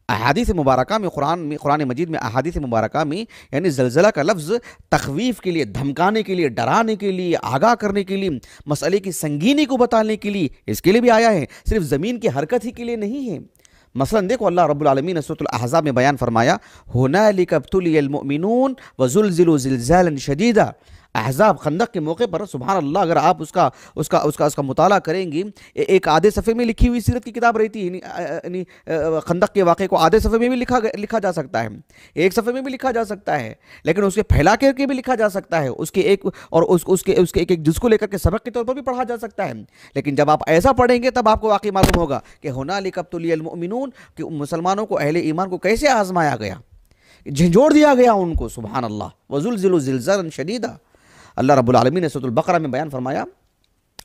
احادیث مبارکہ میں قرآن مجید میں احادیث مبارکہ میں یعنی زلزلہ کا لفظ تخویف کے لیے، دھمکانے کے لیے، ڈرانے کے لیے، آگاہ کرنے کے لیے، مسئلے کی سنگینی کو بتانے کے لیے، اس کے لیے بھی آیا ہے، صرف زمین کی حرکت ہی کے لیے نہیں ہے۔ مثلا دیکھو اللہ رب العالمین نے سورۃ الاحزاب میں بیان فرمایا هُنَالِكَ ابْتُلِيَ الْمُؤْمِنُونَ وَزُلْزِلُوا زِلْزَالًا شَدِيدًا۔ احزاب خندق کے موقع پر سبحان اللہ اگر آپ اس کا مطالعہ کریں گی، ایک آدھے صفحے میں لکھی ہوئی سیرت کی کتاب رہتی ہے، یعنی خندق کے واقعے کو آدھے صفحے میں بھی لکھا جا سکتا ہے، ایک صفحے میں بھی لکھا جا سکتا ہے، لیکن اس کے پھیلا کر کے بھی لکھا جا سکتا ہے، اس کے ایک ایک جز کو لے کر کے سبق کے طور پر بھی پڑھا جا سکتا ہے۔ لیکن جب آپ ایسا پڑھیں گے تب آپ کو واقعی معلوم ہوگا کہ هُنَالِكَ ابْتُلِيَ الْمُؤْمِنُونَ، کہ مسلمانوں کو، اہل ایمان کو کیسے آزمایا گیا، جھنجھوڑ دیا گیا ان کو، سبحان اللہ۔ وَزُلْزِلُوا زِلْزَالًا شَدِيدًا۔ اللہ رب العالمین نے سورۃ البقرہ میں بیان فرمایا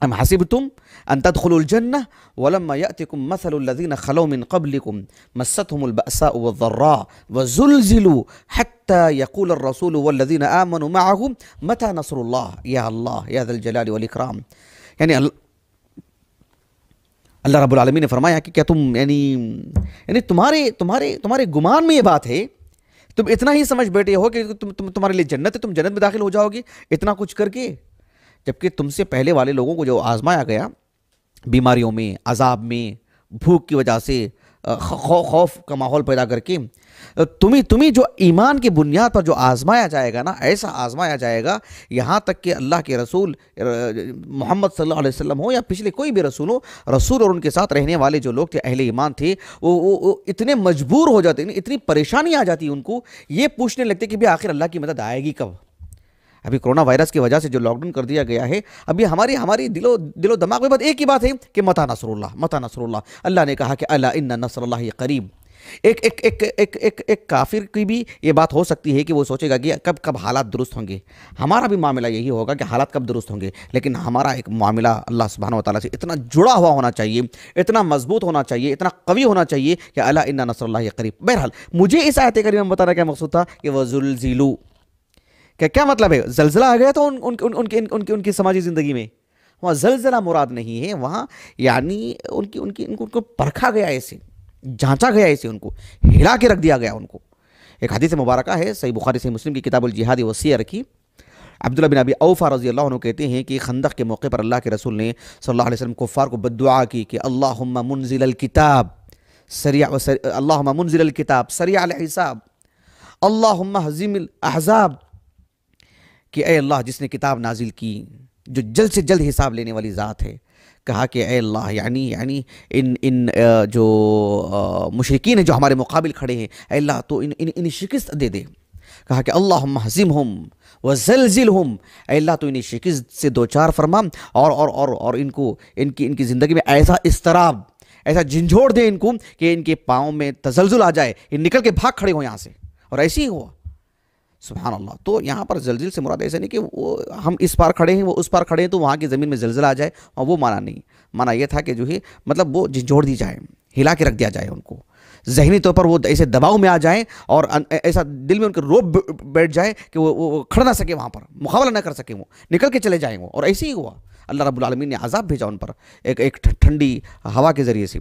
ام حسبتم ان تدخلوا الجنہ ولما یأتکم مثل الذین خلو من قبلکم مستهم البأساء والضراء وزلزلوا حتى يقول الرسول والذین آمنوا معه متى نصر اللہ یا اللہ یا ذا الجلال والاکرام۔ یعنی اللہ رب العالمین نے فرمایا کہ کیا تم یعنی تمہارے گمان میں یہ بات ہے، تم اتنا ہی سمجھ بیٹھے ہو کہ تمہارے لیے جنت ہے، تم جنت میں داخل ہو جاؤ گے اتنا کچھ کر کے، جبکہ تم سے پہلے والے لوگوں کو جو آزمایا گیا بیماریوں میں، عذاب میں، بھوک کی وجہ سے، خوف کا ماحول پیدا کر کے، تمہیں جو ایمان کی بنیاد پر جو آزمایا جائے گا نا، ایسا آزمایا جائے گا یہاں تک کہ اللہ کے رسول محمد صلی اللہ علیہ وسلم ہو یا پچھلے کوئی بھی رسول ہو، رسول اور ان کے ساتھ رہنے والے جو لوگ تھے، اہل ایمان تھے، وہ اتنے مجبور ہو جاتے ہیں، اتنی پریشانی آ جاتی ان کو، یہ پوچھنے لگتے کہ بھی آخر اللہ کی مدد آئے گی کب۔ ابھی کرونا وائرس کی وجہ سے جو لاک ڈاؤن کر دیا گیا ہے، ابھی ہماری دل و دماغ میں بس ایک ہی بات ہے کہ متی نصر اللہ، متی نصر اللہ۔ اللہ نے کہا کہ الا ان نصر اللہ قریب۔ ایک کافر کی بھی یہ بات ہو سکتی ہے کہ وہ سوچے گا کہ کب حالات درست ہوں گے، ہمارا بھی معاملہ یہی ہوگا کہ حالات کب درست ہوں گے، لیکن ہمارا ایک معاملہ اللہ سبحانہ و تعالیٰ سے اتنا جڑا ہوا ہونا چاہیے، اتنا مضبوط ہونا چاہیے، اتنا قوی ہونا چاہیے کہ الا ان نصر اللہ قریب۔ بہرحال مجھے اس آیت کریمہ میں بتانا کیا مقصود تھا کہ وَزُلْزِلُوا، کیا مطلب ہے؟ زلزلہ آ گیا تو ان کی سماجی زندگی میں، وہاں زلزلہ مراد نہیں ہے، وہاں یعنی ان کو پرکھا گیا، ایسے جانچا گیا، ایسے ان کو ہلا کے رکھ دیا گیا ان کو۔ ایک حدیث مبارکہ ہے صحیح بخاری صحیح مسلم کی کتاب الجہاد والسیر کی، عبداللہ بن ابی اوفا رضی اللہ عنہ کہتے ہیں کہ خندق کے موقع پر اللہ کے رسول نے صلی اللہ علیہ وسلم کفار کو بددعا کی کہ اللہم منزل الکتاب سریع الحساب، اللہم ہزم الاحزاب، کہ اے اللہ جس نے کتاب نازل کی، جو جلد سے جلد حساب لینے والی ذات ہے، کہا کہ اے اللہ یعنی ان جو مشرکین ہیں جو ہمارے مقابل کھڑے ہیں، اے اللہ تو ان شکست دے دے۔ کہا کہ اللہم ہزمہم وزلزلہم، اے اللہ تو انہیں شکست سے دوچار فرما اور ان کی زندگی میں ایسا اضطراب، ایسا جھنجھوڑ دے ان کو کہ ان کے پاؤں میں تزلزل آ جائے، یہ نکل کے بھاگ کھڑے ہوں یہاں سے، اور ایسے ہی ہوا، سبحان اللہ۔ تو یہاں پر زلزل سے مراد ایسا نہیں کہ وہ ہم اس پار کھڑے ہیں وہ اس پار کھڑے ہیں تو وہاں کی زمین میں زلزلہ آ جائے، اور وہ معنی نہیں، معنی یہ تھا کہ جو ہے مطلب وہ جھنجھوڑ دی جائے، ہلا کے رکھ دیا جائے ان کو، ذہنی طور پر وہ ایسے دباؤ میں آ جائیں اور ایسا دل میں ان کے روب بیٹھ جائے کہ وہ کھڑ نہ سکے، وہاں پر مقابلہ نہ کر سکیں، وہ نکل کے چلے جائیں وہ، اور ایسے ہی ہوا۔ اللہ رب العالمین نے عذاب بھیجا ان پر ایک ٹھنڈی ہوا کے ذریعے سے۔